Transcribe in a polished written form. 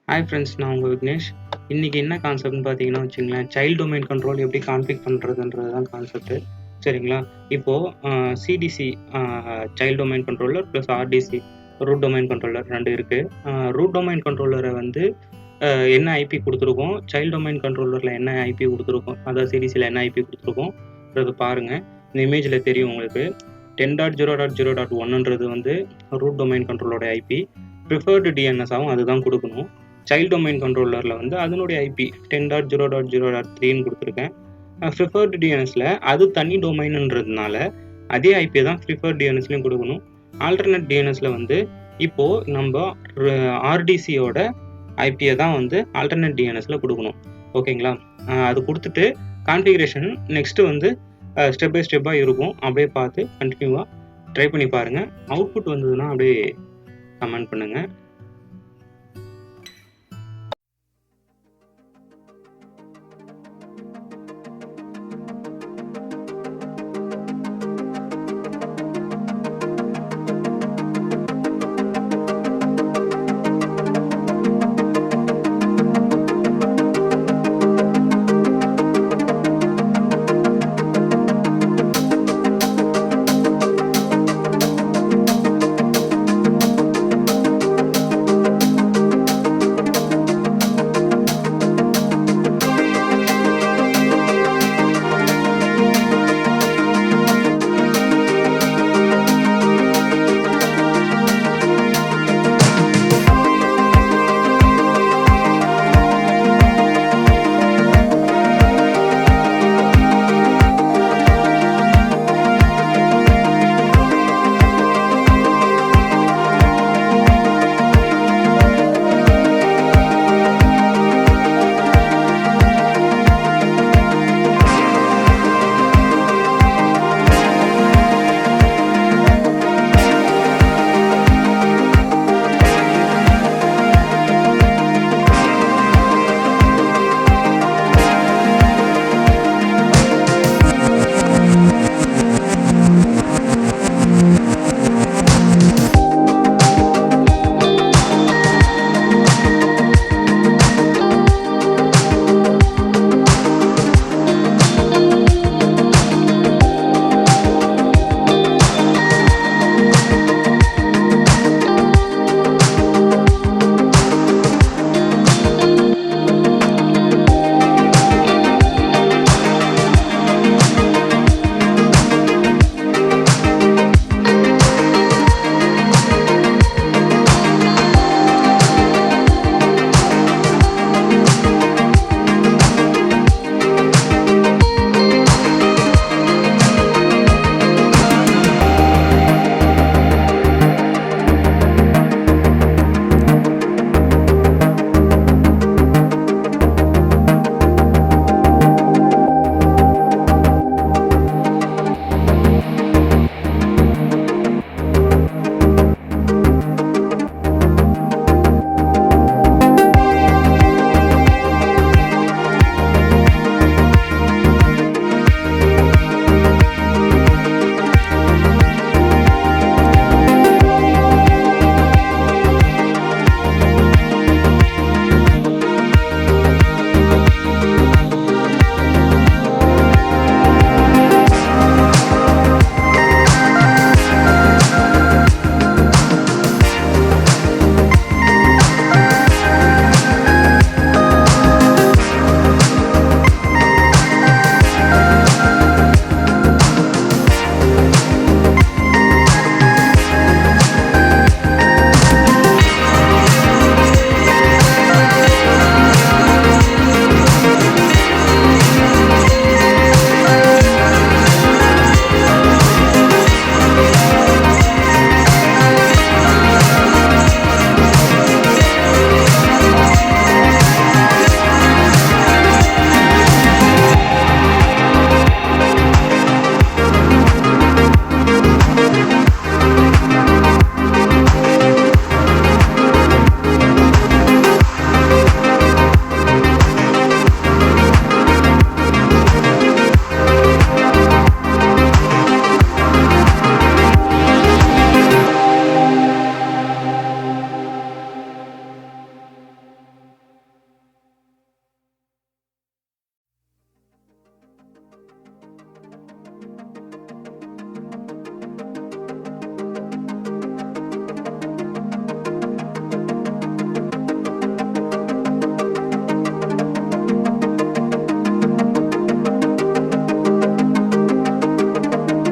Hi friends, நான் உங்கள் விக்னேஷ். இன்றைக்கி என்ன கான்செப்ட்னு பார்த்தீங்கன்னா வச்சுங்களேன், சைல்டு டொமைன் கண்ட்ரோல் எப்படி கான்ஃபிக் பண்ணுறதுன்றது தான் கான்செப்ட்டு. சரிங்களா? இப்போது CDC child domain controller plus RDC root domain controller 2 இருக்குது. ரூட் டொமைன் கண்ட்ரோலரை வந்து என்ன ஐபி கொடுத்துருக்கோம், சைல்டு டொமைன் கண்ட்ரோலரில் என்ன ஐபி கொடுத்துருக்கோம், அதாவது சிடிசியில் என்ன ஐபி கொடுத்துருக்கோம் பாருங்கள். இந்த இமேஜில் தெரியும் உங்களுக்கு. 10.0.0.1ன்றது வந்து ரூட் டொமைன் கண்ட்ரோலோட ஐபி. ப்ரிஃபர்டு டிஎன்எஸாகவும் அதுதான் கொடுக்கணும். சைல்டு டொமைன் கண்ட்ரோலரில் வந்து அதனுடைய ஐபி 10.0.0.3ன்னு கொடுத்துருக்கேன். ப்ரிஃபர்டு டிஎன்எஸில் அது தனி டொமைனுன்றதுனால அதே ஐபி தான் ப்ரிஃபர்டு டிஎன்எஸ்லையும் கொடுக்கணும். ஆல்டர்னேட் டிஎன்எஸில் வந்து இப்போது நம்ம ஆர்டிசியோட ஐபியை தான் வந்து ஆல்டர்னேட் டிஎன்எஸில் கொடுக்கணும். ஓகேங்களா? அது கொடுத்துட்டு கான்ஃபிகரேஷன் நெக்ஸ்ட்டு வந்து ஸ்டெப் பை ஸ்டெப்பாக இருக்கும். அப்படியே பார்த்து கண்டினியூவாக ட்ரை பண்ணி பாருங்கள். அவுட்புட் வந்ததுன்னா அப்படியே கமெண்ட் பண்ணுங்கள்.